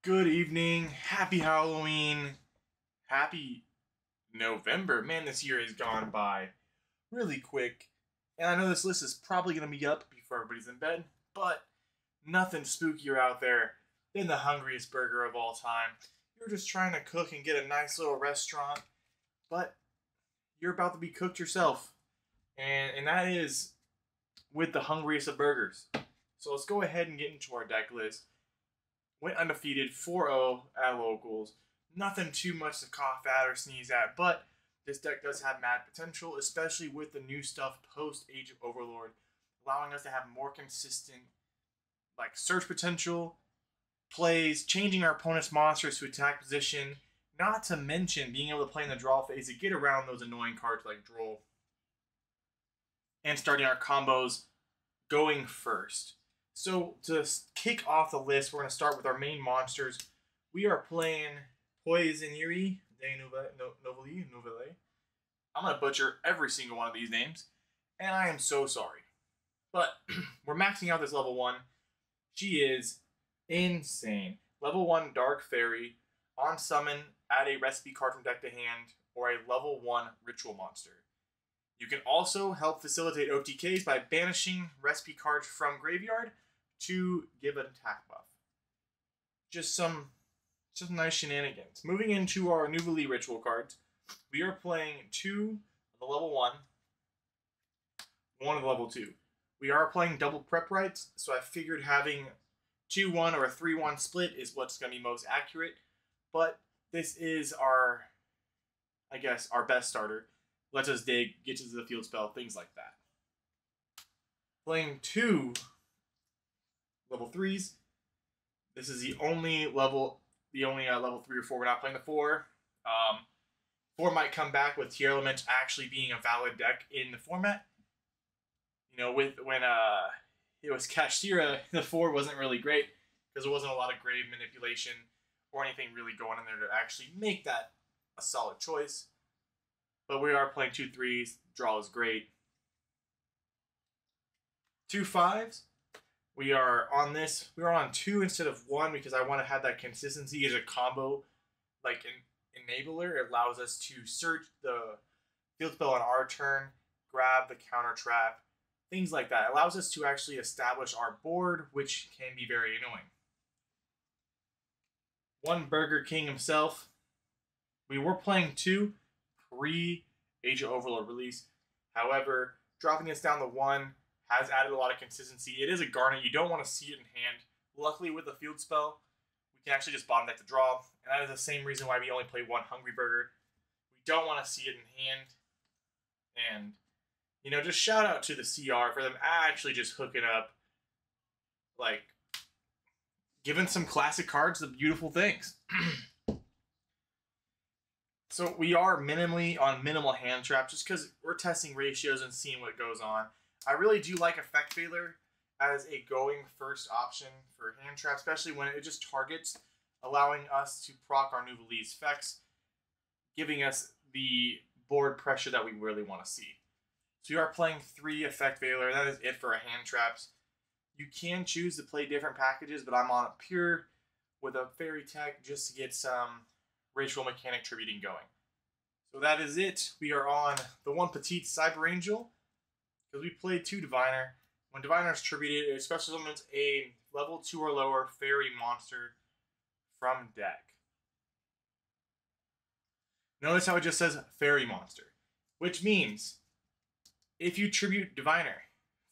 Good evening, happy Halloween, happy November. Man, this year has gone by really quick. And I know this list is probably going to be up before everybody's in bed, but nothing spookier out there than the hungriest burger of all time. You're just trying to cook and get a nice little restaurant, but you're about to be cooked yourself. And that is with the hungriest of burgers. So let's go ahead and get into our deck list. Went undefeated 4-0 at locals. Nothing too much to cough at or sneeze at, but this deck does have mad potential, especially with the new stuff post Age of Overlord, allowing us to have more consistent search potential, plays, changing our opponent's monsters to attack position, not to mention being able to play in the draw phase to get around those annoying cards like Droll, and starting our combos going first. So to kick off the list, we're going to start with our main monsters. We are playing Poisonnerie de Nouvelles. I'm going to butcher every single one of these names, and I am so sorry. But we're maxing out this level 1. She is insane. Level 1 Dark Fairy. On summon, add a recipe card from deck to hand, or a level 1 ritual monster. You can also help facilitate OTKs by banishing recipe cards from graveyard to give an attack buff. Just some nice shenanigans. Moving into our Nouvelles ritual cards, we are playing 2 of the level 1, 1 of the level 2. We are playing double prep rights, so I figured having 2-1 or a 3-1 split is what's going to be most accurate. But this is our best starter. Lets us dig, gets us to the field spell, things like that. Playing 2 level 3s. This is the only level 3 or 4 we're not playing the 4. 4 might come back with Tier Elements actually being a valid deck in the format. You know, when it was Kashtira, the 4 wasn't really great because there wasn't a lot of grave manipulation or anything really going in there to actually make that a solid choice. But we are playing 2 3s. Draw is great. 2 5s. We are on this. We are on 2 instead of 1 because I want to have that consistency as a combo, like an enabler. It allows us to search the field spell on our turn, grab the counter trap, things like that. It allows us to actually establish our board, which can be very annoying. 1 Burger King himself. We were playing 2 pre-Age of Overlord release. However, dropping this down to 1 has added a lot of consistency. It is a Garnet. You don't want to see it in hand. Luckily, with the field spell, we can actually just bottom deck to draw. And that is the same reason why we only play 1 Hungry Burger. We don't want to see it in hand. And, you know, just shout out to the CR for them actually just hooking up, giving some classic cards the beautiful things. So we are minimally on minimal hand trap just because we're testing ratios and seeing what goes on. I really do like Effect Failure as a going first option for hand trap, especially when it just targets, allowing us to proc our Nouvelles effects, giving us the board pressure that we really want to see. So you are playing 3 Effect Failure. That is it for our hand traps. You can choose to play different packages, but I'm on a pure with a Fairy Tech just to get some Ritual Mechanic tributing going. So that is it. We are on the 1 Petite Cyber Angel because we played 2 Diviner. When Diviner is tributed, it special summons a level 2 or lower fairy monster from deck. Notice how it just says fairy monster, which means if you tribute Diviner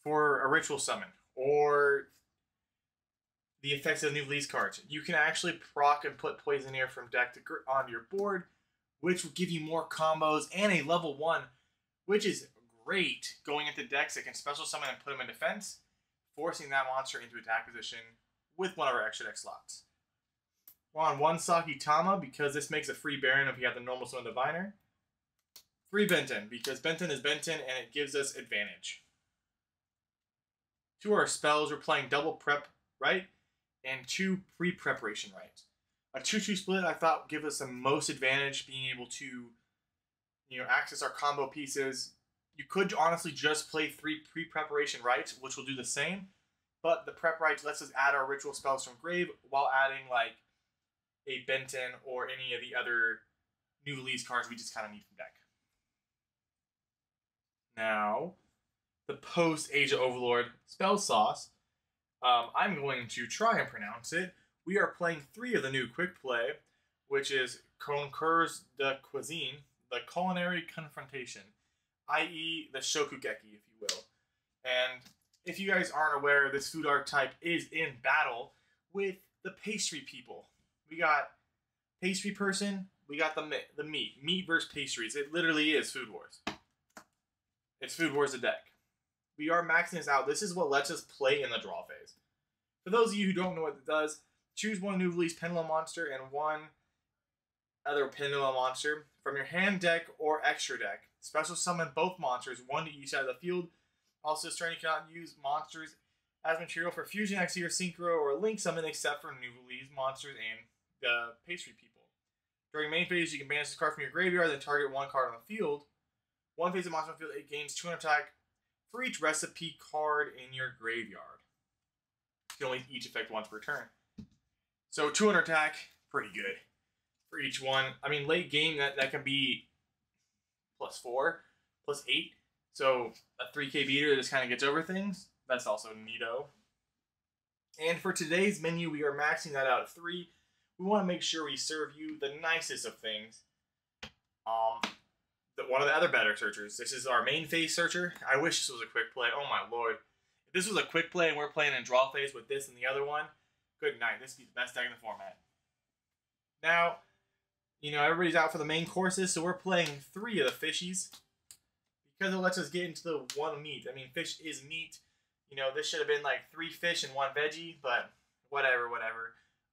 for a ritual summon or the effects of the new release cards, you can actually proc and put Poisonnerie from deck onto your board, which will give you more combos and a level 1, which is great going into decks that can special summon and put them in defense, forcing that monster into attack position with one of our extra deck slots. We're on 1 Sakitama because this makes a free Baron if you have the normal summon Diviner. 3 Benton because Benton is Benton and it gives us advantage. 2 our spells, we're playing double prep right and 2 pre-preparation right. A 2-2 split I thought would give us the most advantage, being able to, access our combo pieces. You could honestly just play 3 pre-preparation rights, which will do the same, but the prep rights lets us add our ritual spells from grave while adding a Benton or any of the other Nouvelles cards we just kind of need from deck. Now, the post Age of Overlord spell sauce. I'm going to try and pronounce it. We are playing 3 of the new quick play, which is Concours de Cuisine, the Culinary Confrontation, i.e. the Shokugeki, if you will. And if you guys aren't aware, this food archetype is in battle with the pastry people. We got pastry person, we got the meat versus pastries. It literally is Food Wars. It's Food Wars the deck. We are maxing this out. This is what lets us play in the draw phase. For those of you who don't know what it does, choose one Nouvelles Pendulum monster and one other Pendulum monster from your hand deck or extra deck. Special summon both monsters, one to each side of the field. Also, Strain cannot use monsters as material for Fusion, XC, or Synchro, or Link summon except for Nouvelles monsters and the pastry people. During main phase, you can banish this card from your graveyard, then target one card on the field. One phase of monster on the field, it gains 200 attack for each recipe card in your graveyard. You can only each effect once per turn. So 200 attack, pretty good for each one. I mean, late game, that can be +4, +8. So a 3k beater that just kind of gets over things. That's also neato. And for today's menu, we are maxing that out at 3. We want to make sure we serve you the nicest of things. One of the other better searchers. This is our main phase searcher. I wish this was a quick play. Oh my lord. If this was a quick play and we're playing in draw phase with this and the other one, good night. This would be the best deck in the format. Now, you know, everybody's out for the main courses, so we're playing 3 of the fishies. Because it lets us get into the 1 meat. I mean, fish is meat. You know, this should have been like 3 fish and 1 veggie, but whatever.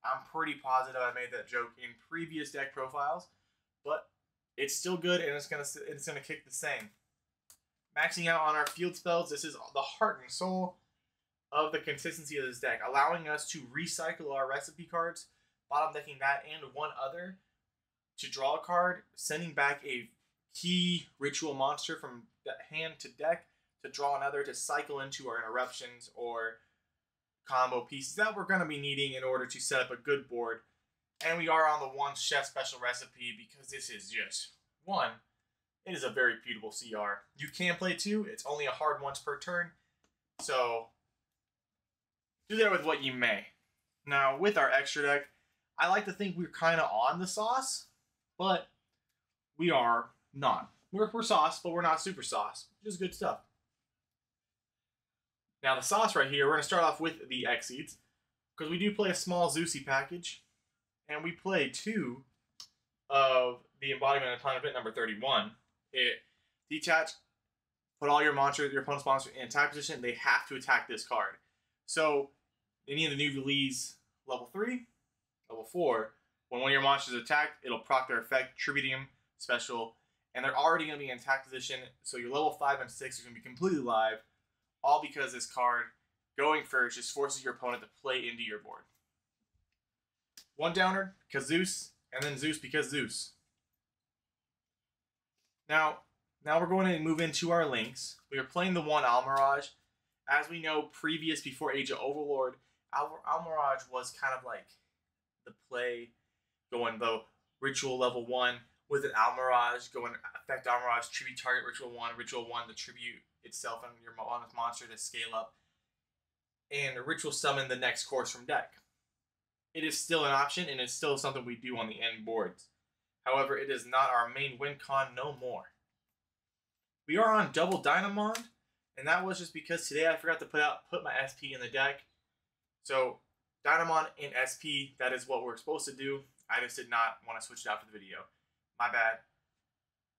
I'm pretty positive I made that joke in previous deck profiles, but it's still good and it's gonna kick the same. Maxing out on our field spells, this is the heart and soul of the consistency of this deck, allowing us to recycle our recipe cards, bottom decking that and one other to draw a card, sending back a key ritual monster from hand to deck to draw another to cycle into our interruptions or combo pieces that we're going to be needing in order to set up a good board. And we are on the 1 chef special recipe because this is just 1. It is a very beautiful CR. You can play 2. It's only a hard once per turn. So do that with what you may. Now with our extra deck, I like to think we're kind of on the sauce, but we are not. We're sauce, but we're not super sauce. Just good stuff. Now the sauce right here, we're going to start off with the Exceeds, because we do play a small Zeusy package, and we play 2 of the embodiment of Planet Event number 31. It detach, put all your monsters, your opponent's monsters in attack position. They have to attack this card. So any of the new release level 3, level 4, when one of your monsters is attacked, it'll proc their effect, tributing them, special, and they're already going to be in attack position. So your level 5 and 6 are going to be completely live. All because this card, going first, just forces your opponent to play into your board. 1 downer, because Zeus, and then Zeus because Zeus. Now we're going to move into our links. We are playing the 1 Almirage. As we know, before Age of Overlord, Almirage was kind of like the play, going the Ritual level 1 with an Almirage, going effect Almirage, tribute target Ritual 1, the tribute itself and your monster to scale up, and a ritual summon the next course from deck. It is still an option, and it's still something we do on the end boards. However, it is not our main win con no more. We are on double Dynamond, and that was just because today I forgot to put my SP in the deck. So Dynamond and SP, that is what we're supposed to do. I just did not want to switch it out for the video. My bad.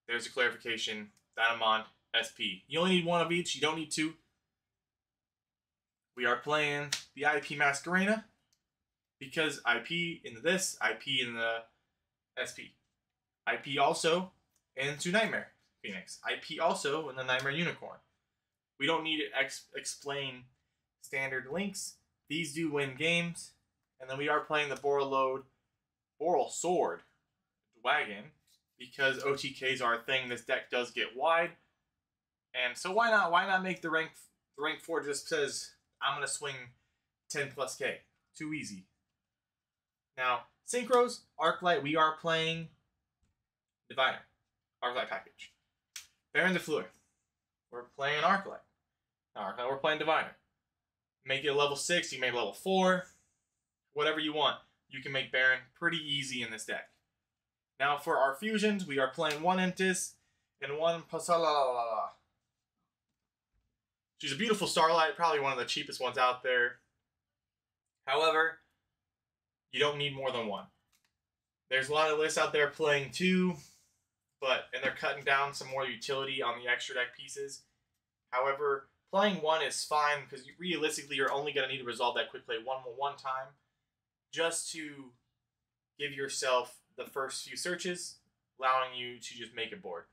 There's a clarification. Dynamond, SP. You only need 1 of each. You don't need 2. We are playing the IP Masquerena because IP in this, IP in the SP. IP also into Nightmare Phoenix. IP also in the Nightmare Unicorn. We don't need to explain standard links. These do win games. And then we are playing the Boral Sword Wagon because OTKs are a thing. This deck does get wide. And so why not make the rank 4 just says I'm gonna swing 10 plus K. Too easy. Now, Synchros, Arclight, we are playing Diviner. Arclight package. Baron de Fleur. We're playing Arclight. Arclight, we're playing Diviner. Make it a level 6, you can make level 4. Whatever you want. You can make Baron pretty easy in this deck. Now for our fusions, we are playing one Entis and one Pasalala. She's a beautiful Starlight, probably one of the cheapest ones out there. However, you don't need more than one. There's a lot of lists out there playing 2, and they're cutting down some more utility on the extra deck pieces. However, playing 1 is fine because realistically you're only going to need to resolve that quick play one time just to give yourself the first few searches, allowing you to just make a board.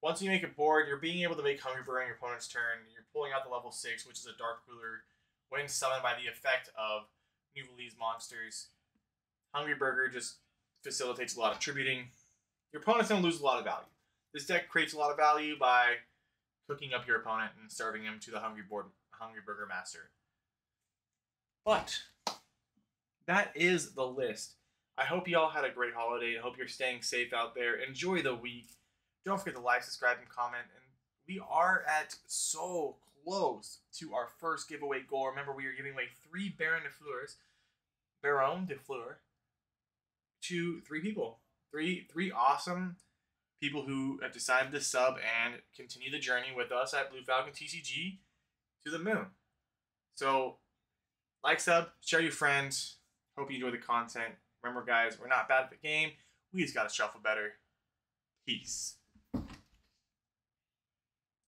Once you make a board, you're being able to make Hungriest on your opponent's turn. You're pulling out the level 6, which is a Dark Ruler, when summoned by the effect of Nouvelles monsters. Hungriest just facilitates a lot of tributing. Your opponent's going to lose a lot of value. This deck creates a lot of value by cooking up your opponent and serving him to the Hungriest Master. But that is the list. I hope you all had a great holiday. I hope you're staying safe out there. Enjoy the week. Don't forget to like, subscribe, and comment. And we are at so close to our first giveaway goal. Remember, we are giving away 3 Baron de Fleur to 3 people. Three awesome people who have decided to sub and continue the journey with us at Blue Falcon TCG to the moon. So, like, sub, share your friends. Hope you enjoy the content. Remember, guys, we're not bad at the game. We just got to shuffle better. Peace.